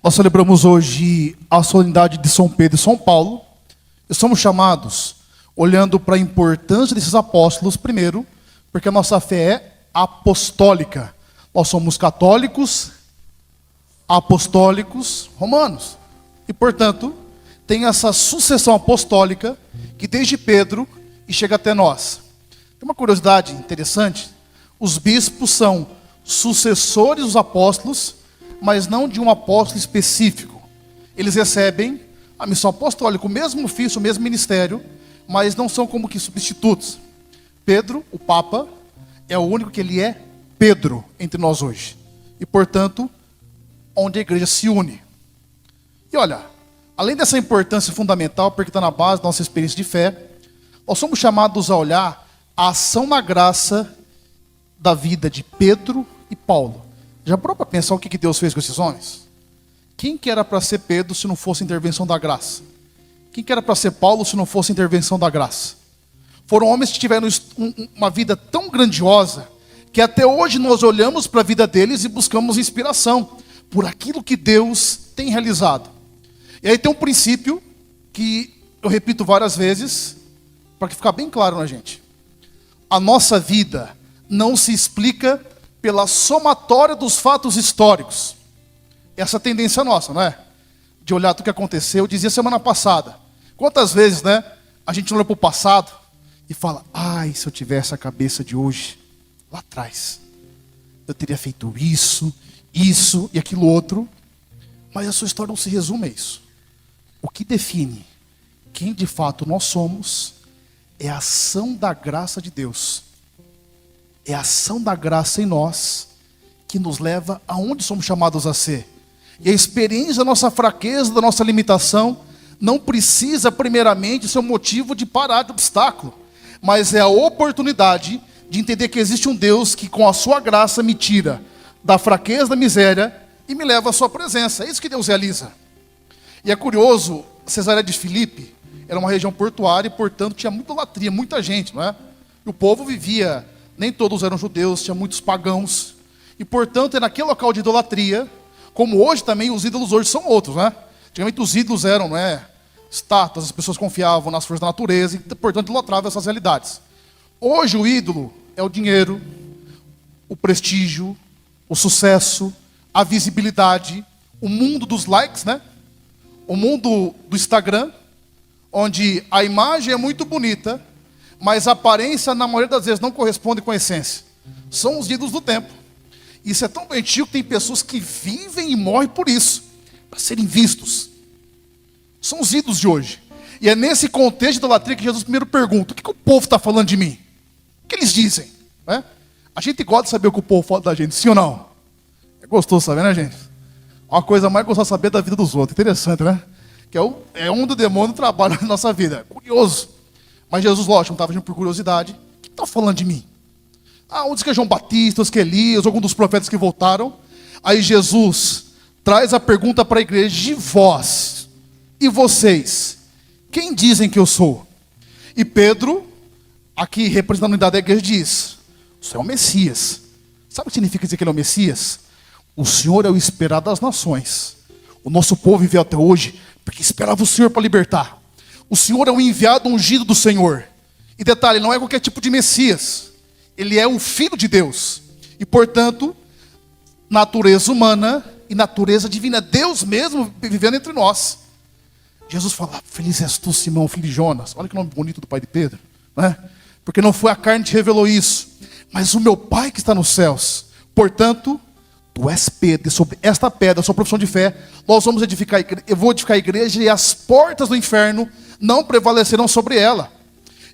Nós celebramos hoje a solenidade de São Pedro e São Paulo. E somos chamados, olhando para a importância desses apóstolos, primeiro, porque a nossa fé é apostólica. Nós somos católicos, apostólicos, romanos. E, portanto, tem essa sucessão apostólica que desde Pedro e chega até nós. Tem uma curiosidade interessante. Os bispos são sucessores dos apóstolos, mas não de um apóstolo específico. Eles recebem a missão apostólica, o mesmo ofício, o mesmo ministério, mas não são como que substitutos. Pedro, o Papa, é o único que ele é Pedro entre nós hoje. E, portanto, onde a igreja se une. E olha, além dessa importância fundamental, porque está na base da nossa experiência de fé, nós somos chamados a olhar a ação na graça da vida de Pedro e Paulo. Já parou para pensar o que Deus fez com esses homens? Quem que era para ser Pedro se não fosse intervenção da graça? Quem que era para ser Paulo se não fosse intervenção da graça? Foram homens que tiveram uma vida tão grandiosa que até hoje nós olhamos para a vida deles e buscamos inspiração por aquilo que Deus tem realizado. E aí tem um princípio que eu repito várias vezes para que ficar bem claro na gente. A nossa vida não se explica pela somatória dos fatos históricos. Essa tendência nossa, não é? De olhar tudo o que aconteceu. Eu dizia semana passada. Quantas vezes, né? A gente olha para o passado e fala: ai, se eu tivesse a cabeça de hoje, lá atrás, eu teria feito isso e aquilo outro. Mas a sua história não se resume a isso. O que define quem de fato nós somos é a ação da graça de Deus. É a ação da graça em nós que nos leva aonde somos chamados a ser. E a experiência da nossa fraqueza, da nossa limitação, não precisa primeiramente ser um motivo de parar de obstáculo, mas é a oportunidade de entender que existe um Deus que com a sua graça me tira da fraqueza, da miséria e me leva à sua presença. É isso que Deus realiza. E é curioso, Cesareia de Filipe era uma região portuária e, portanto, tinha muita idolatria, muita gente, não é? E o povo vivia, nem todos eram judeus, tinha muitos pagãos. E, portanto, é naquele local de idolatria, como hoje também, os ídolos hoje são outros, né? Antigamente os ídolos eram, não é, estátuas, as pessoas confiavam nas forças da natureza e, portanto, idolatravam essas realidades. Hoje o ídolo é o dinheiro, o prestígio, o sucesso, a visibilidade, o mundo dos likes, né? O mundo do Instagram, onde a imagem é muito bonita, mas a aparência, na maioria das vezes, não corresponde com a essência. São os ídolos do tempo. Isso é tão doentio que tem pessoas que vivem e morrem por isso, para serem vistos. São os ídolos de hoje. E é nesse contexto de idolatria que Jesus primeiro pergunta: o que o povo está falando de mim? O que eles dizem? Né? A gente gosta de saber o que o povo fala da gente, sim ou não? É gostoso saber, né, gente? Uma coisa mais gostosa de saber da vida dos outros. Interessante, né? Que é um do demônio que trabalha na nossa vida. Curioso. Mas Jesus, lógico, não estava agindo por curiosidade. O que está falando de mim? Um diz que é João Batista, outros que é Elias, algum dos profetas que voltaram. Aí Jesus traz a pergunta para a igreja: de vós e vocês, quem dizem que eu sou? E Pedro, aqui representando a unidade da igreja, diz: o Senhor é o Messias. Sabe o que significa dizer que ele é o Messias? O Senhor é o esperado das nações. O nosso povo viveu até hoje porque esperava o Senhor para libertar. O Senhor é o enviado ungido do Senhor. E detalhe, não é qualquer tipo de Messias. Ele é o Filho de Deus. E, portanto, natureza humana e natureza divina. Deus mesmo vivendo entre nós. Jesus fala: feliz és tu, Simão, filho de Jonas. Olha que nome bonito do pai de Pedro, né? Porque não foi a carne que te revelou isso, mas o meu Pai que está nos céus. Portanto, tu és Pedro, e sobre esta pedra, a sua profissão de fé, nós vamos edificar, eu vou edificar a igreja, e as portas do inferno não prevalecerão sobre ela.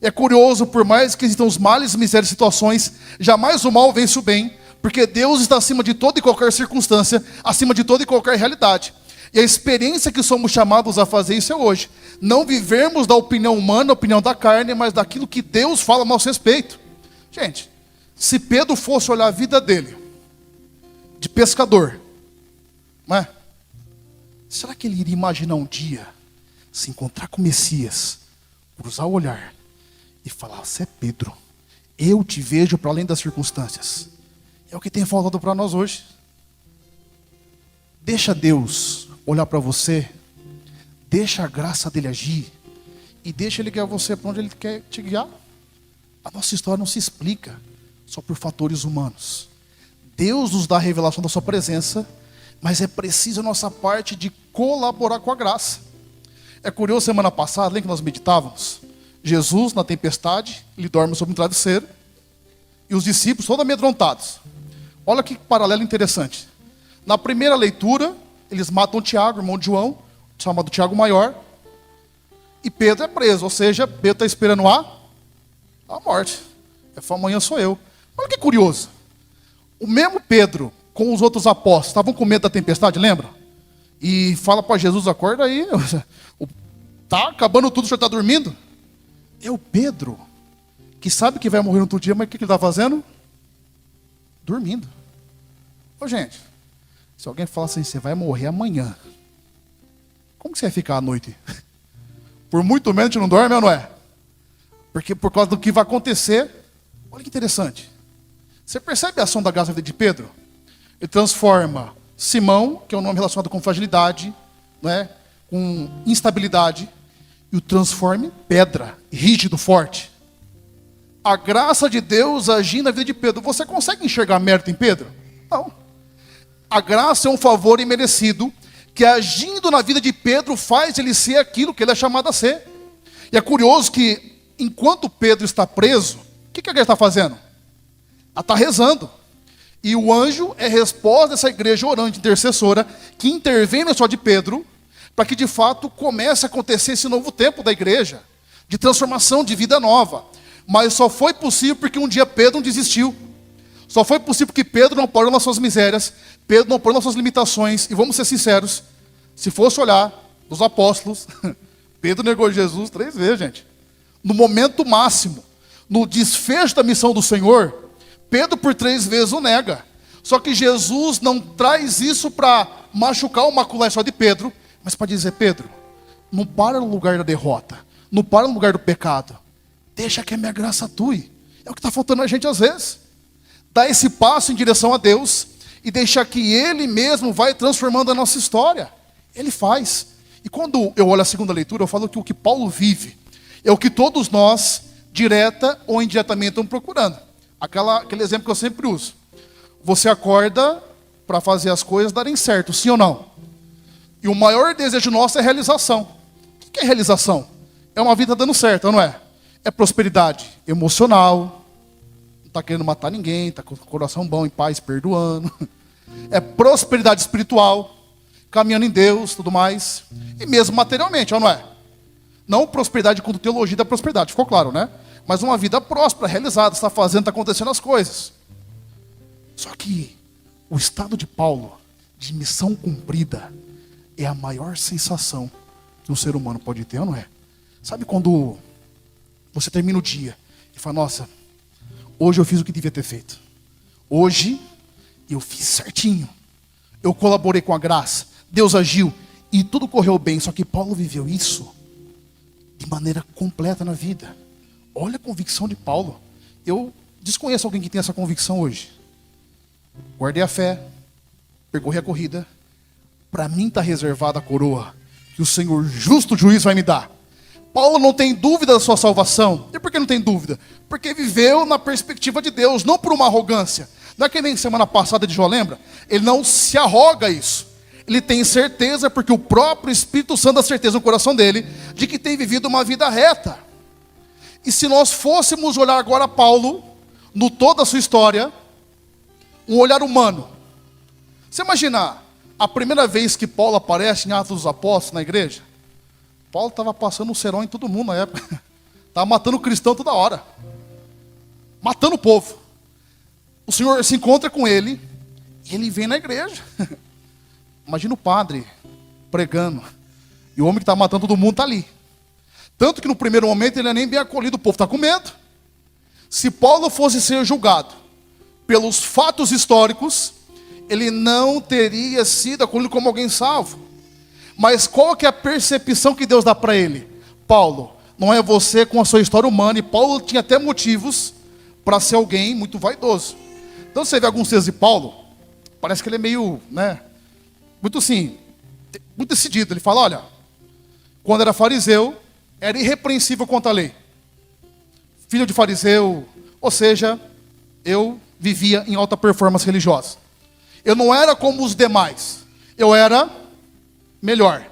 É curioso, por mais que existam os males, misérias e situações, jamais o mal vence o bem, porque Deus está acima de toda e qualquer circunstância, acima de toda e qualquer realidade. E a experiência que somos chamados a fazer isso é hoje. Não vivermos da opinião humana, da opinião da carne, mas daquilo que Deus fala a nosso respeito. Gente, se Pedro fosse olhar a vida dele, de pescador, não é? Será que ele iria imaginar um dia se encontrar com o Messias, cruzar o olhar e falar: você é Pedro, eu te vejo para além das circunstâncias? É o que tem faltado para nós hoje. Deixa Deus olhar para você, deixa a graça dele agir e deixa ele guiar você para onde ele quer te guiar. A nossa história não se explica só por fatores humanos. Deus nos dá a revelação da sua presença, mas é preciso a nossa parte de colaborar com a graça. É curioso, semana passada, lembra que nós meditávamos? Jesus, na tempestade, ele dorme sobre um travesseiro, e os discípulos todos amedrontados. Olha que paralelo interessante. Na primeira leitura, eles matam Tiago, irmão de João, chamado Tiago Maior, e Pedro é preso, ou seja, Pedro está esperando a morte. Amanhã sou eu. Olha que curioso. O mesmo Pedro, com os outros apóstolos, estavam com medo da tempestade, lembra? E fala para Jesus, acorda aí, tá acabando tudo, o senhor está dormindo? É o Pedro, que sabe que vai morrer no outro dia, mas o que ele está fazendo? Dormindo. Ô gente, se alguém falar assim, você vai morrer amanhã, como que você vai ficar à noite? Por muito menos a gente não dorme ou não é? Porque por causa do que vai acontecer, olha que interessante. Você percebe a ação da graça na vida de Pedro? Ele transforma Simão, que é um nome relacionado com fragilidade, né, com instabilidade, e o transforma em pedra, rígido, forte. A graça de Deus agindo na vida de Pedro. Você consegue enxergar mérito em Pedro? Não. A graça é um favor imerecido que, agindo na vida de Pedro, faz ele ser aquilo que ele é chamado a ser. E é curioso que, enquanto Pedro está preso, o que a igreja está fazendo? Ela está rezando. E o anjo é resposta dessa igreja orante, intercessora, que intervém na história de Pedro, para que de fato comece a acontecer esse novo tempo da igreja, de transformação, de vida nova. Mas só foi possível porque um dia Pedro não desistiu. Só foi possível porque Pedro não parou nas suas misérias, Pedro não parou nas suas limitações. E vamos ser sinceros, se fosse olhar os apóstolos, Pedro negou Jesus 3 vezes, gente. No momento máximo, no desfecho da missão do Senhor, Pedro por 3 vezes o nega. Só que Jesus não traz isso para machucar ou macular só de Pedro, mas para dizer, Pedro, não para no lugar da derrota, não para no lugar do pecado. Deixa que a minha graça atue. É o que está faltando a gente às vezes. Dá esse passo em direção a Deus e deixar que Ele mesmo vai transformando a nossa história. Ele faz. E quando eu olho a segunda leitura, eu falo que o que Paulo vive é o que todos nós, direta ou indiretamente, estamos procurando. Aquele exemplo que eu sempre uso. Você acorda para fazer as coisas darem certo, sim ou não? E o maior desejo nosso é realização. O que é realização? É uma vida dando certo, não é? É prosperidade emocional, não está querendo matar ninguém, está com o coração bom, em paz, perdoando. É prosperidade espiritual, caminhando em Deus, tudo mais. E mesmo materialmente, não é? Não prosperidade quanto teologia da prosperidade, ficou claro, né? Mas uma vida próspera, realizada, está fazendo, está acontecendo as coisas. Só que o estado de Paulo, de missão cumprida, é a maior sensação que um ser humano pode ter, ou não é? Sabe quando você termina o dia e fala, nossa, hoje eu fiz o que devia ter feito. Hoje eu fiz certinho. Eu colaborei com a graça. Deus agiu e tudo correu bem. Só que Paulo viveu isso de maneira completa na vida. Olha a convicção de Paulo. Eu desconheço alguém que tem essa convicção hoje. Guardei a fé, percorri a corrida. Para mim está reservada a coroa que o Senhor justo juiz vai me dar. Paulo não tem dúvida da sua salvação. E por que não tem dúvida? Porque viveu na perspectiva de Deus, não por uma arrogância. Não é que nem semana passada de Jó, lembra? Ele não se arroga isso. Ele tem certeza, porque o próprio Espírito Santo dá certeza no coração dele, de que tem vivido uma vida reta. E se nós fôssemos olhar agora Paulo, no toda a sua história, um olhar humano. Você imagina a primeira vez que Paulo aparece em Atos dos Apóstolos na igreja? Paulo estava passando um serão em todo mundo na época. Estava matando cristão toda hora. Matando o povo. O Senhor se encontra com ele e ele vem na igreja. Imagina o padre pregando. E o homem que está matando todo mundo está ali. Tanto que no primeiro momento ele não é nem bem acolhido. O povo está com medo. Se Paulo fosse ser julgado pelos fatos históricos, ele não teria sido acolhido como alguém salvo. Mas qual que é a percepção que Deus dá para ele? Paulo, não é você com a sua história humana. E Paulo tinha até motivos para ser alguém muito vaidoso. Então você vê alguns textos de Paulo, parece que ele é meio, muito assim, muito decidido. Ele fala, olha, quando era fariseu, era irrepreensível quanto à lei. Filho de fariseu, ou seja, eu vivia em alta performance religiosa. Eu não era como os demais, eu era melhor.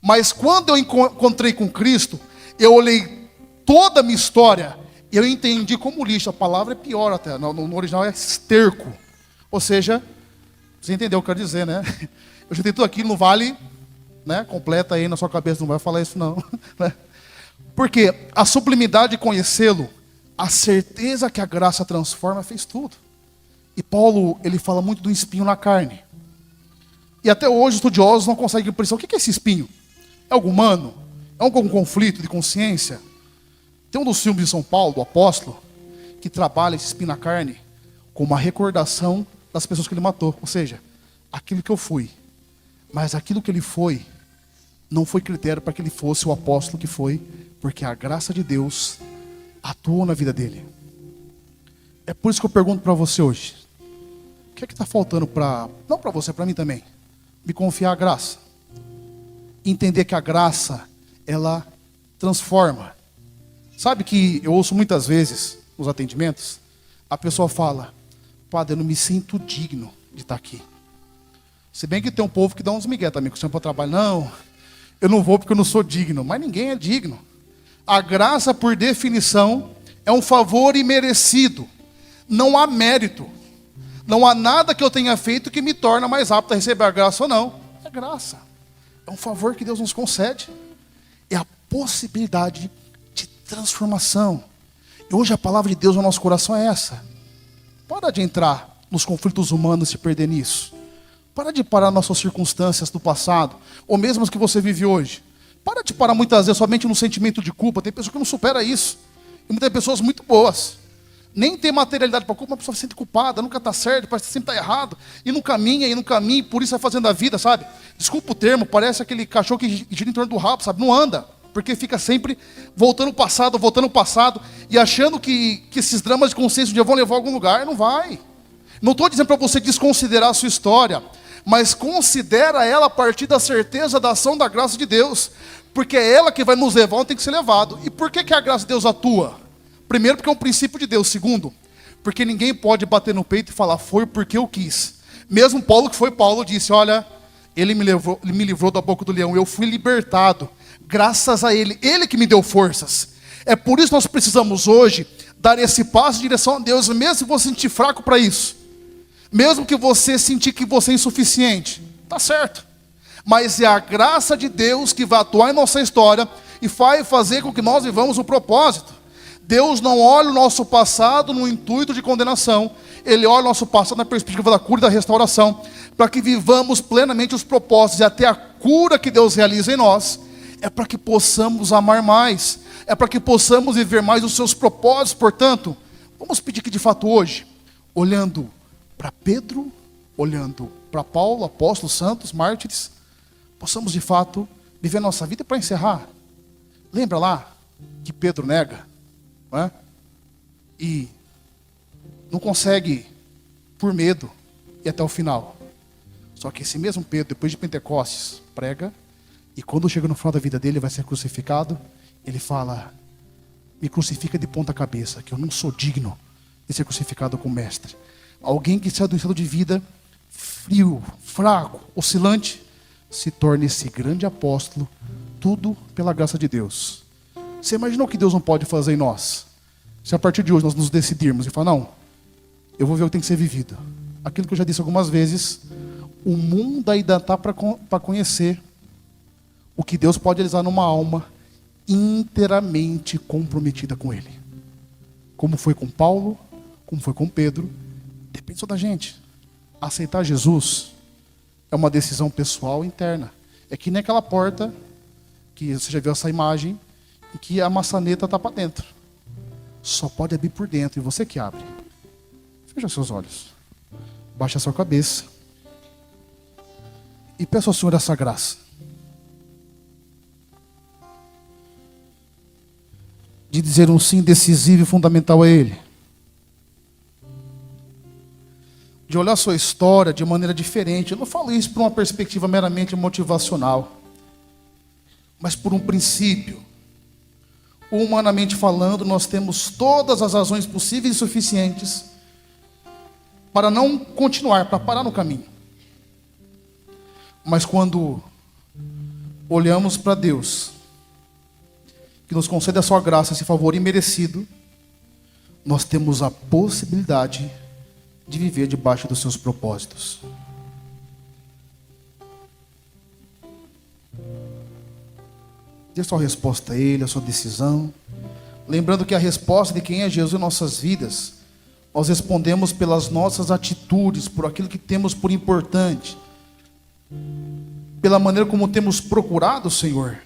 Mas quando eu encontrei com Cristo, eu olhei toda a minha história, eu entendi como lixo. A palavra é pior até, no original é esterco. Ou seja, você entendeu o que eu quero dizer, né? Eu juntei tudo aquilo, não vale, né? Completa aí na sua cabeça, não vai falar isso não. Né? Porque a sublimidade de conhecê-lo, a certeza que a graça transforma, fez tudo. E Paulo, ele fala muito do espinho na carne. E até hoje os estudiosos não conseguem perceber o que é esse espinho. É algo humano? É algum conflito de consciência? Tem um dos filmes de São Paulo, do Apóstolo, que trabalha esse espinho na carne como uma recordação das pessoas que ele matou. Ou seja, aquilo que eu fui. Mas aquilo que ele foi, não foi critério para que ele fosse o apóstolo que foi, porque a graça de Deus atuou na vida dele. É por isso que eu pergunto para você hoje. O que é que está faltando para, não para você, para mim também, me confiar a graça? Entender que a graça, ela transforma. Sabe que eu ouço muitas vezes, nos atendimentos, a pessoa fala, padre, eu não me sinto digno de estar aqui. Se bem que tem um povo que dá uns migué também, que chama para o trabalho, não, eu não vou porque eu não sou digno. Mas ninguém é digno. A graça, por definição, é um favor imerecido. Não há mérito. Não há nada que eu tenha feito que me torne mais apto a receber a graça ou não. É graça. É um favor que Deus nos concede. É a possibilidade de transformação. E hoje a palavra de Deus no nosso coração é essa. Para de entrar nos conflitos humanos e se perder nisso. Para de parar nas suas circunstâncias do passado, ou mesmo as que você vive hoje. Para de parar muitas vezes somente no sentimento de culpa. Tem pessoas que não superam isso. E muitas pessoas muito boas. Nem tem materialidade para culpa, mas a pessoa se sente culpada, nunca está certo, parece que sempre está errado. E não caminha, e por isso vai fazendo a vida, sabe? Desculpa o termo, parece aquele cachorro que gira em torno do rabo, sabe? Não anda. Porque fica sempre voltando ao passado, e achando que esses dramas de consciência um dia vão levar a algum lugar. Não vai. Não estou dizendo para você desconsiderar a sua história, mas considera ela a partir da certeza da ação da graça de Deus, porque é ela que vai nos levar onde tem que ser levado. E por que a graça de Deus atua? Primeiro, porque é um princípio de Deus. Segundo, porque ninguém pode bater no peito e falar, foi porque eu quis. Mesmo Paulo, que foi Paulo, disse, olha, ele me livrou da boca do leão, eu fui libertado, graças a ele que me deu forças. É por isso que nós precisamos hoje dar esse passo em direção a Deus, mesmo se você sentir fraco para isso. Mesmo que você sentir que você é insuficiente, tá certo. Mas é a graça de Deus que vai atuar em nossa história e vai fazer com que nós vivamos o propósito. Deus não olha o nosso passado no intuito de condenação. Ele olha o nosso passado na perspectiva da cura e da restauração, para que vivamos plenamente os propósitos. E até a cura que Deus realiza em nós é para que possamos amar mais, é para que possamos viver mais os seus propósitos. Portanto, vamos pedir que de fato hoje, olhando para Pedro, olhando para Paulo, apóstolos, santos, mártires, possamos de fato viver a nossa vida. E para encerrar, lembra lá que Pedro nega, não é? E não consegue por medo ir até o final. Só que esse mesmo Pedro, depois de Pentecostes, prega, e quando chega no final da vida dele, vai ser crucificado, ele fala, me crucifica de ponta cabeça, que eu não sou digno de ser crucificado como mestre. Alguém que saiu do estado de vida frio, fraco, oscilante, se torna esse grande apóstolo, tudo pela graça de Deus. Você imaginou o que Deus não pode fazer em nós? Se a partir de hoje nós nos decidirmos e falar, não, eu vou ver o que tem que ser vivido. Aquilo que eu já disse algumas vezes, o mundo ainda está para conhecer o que Deus pode realizar numa alma inteiramente comprometida com Ele. Como foi com Paulo, como foi com Pedro, depende só da gente. Aceitar Jesus é uma decisão pessoal interna. É que nem aquela porta, que você já viu essa imagem, em que a maçaneta está para dentro. Só pode abrir por dentro, e você que abre. Feche seus olhos. Baixe a sua cabeça. E peça ao Senhor essa graça. De dizer um sim decisivo e fundamental a Ele. de olhar a sua história de maneira diferente. Eu não falo isso por uma perspectiva meramente motivacional, mas por um princípio. Humanamente falando, nós temos todas as razões possíveis e suficientes para não continuar, para parar no caminho. Mas quando olhamos para Deus, que nos concede a sua graça, esse favor imerecido, nós temos a possibilidade de viver debaixo dos seus propósitos. Dê sua resposta a Ele, a sua decisão. Lembrando que a resposta de quem é Jesus em nossas vidas, nós respondemos pelas nossas atitudes, por aquilo que temos por importante, pela maneira como temos procurado o Senhor.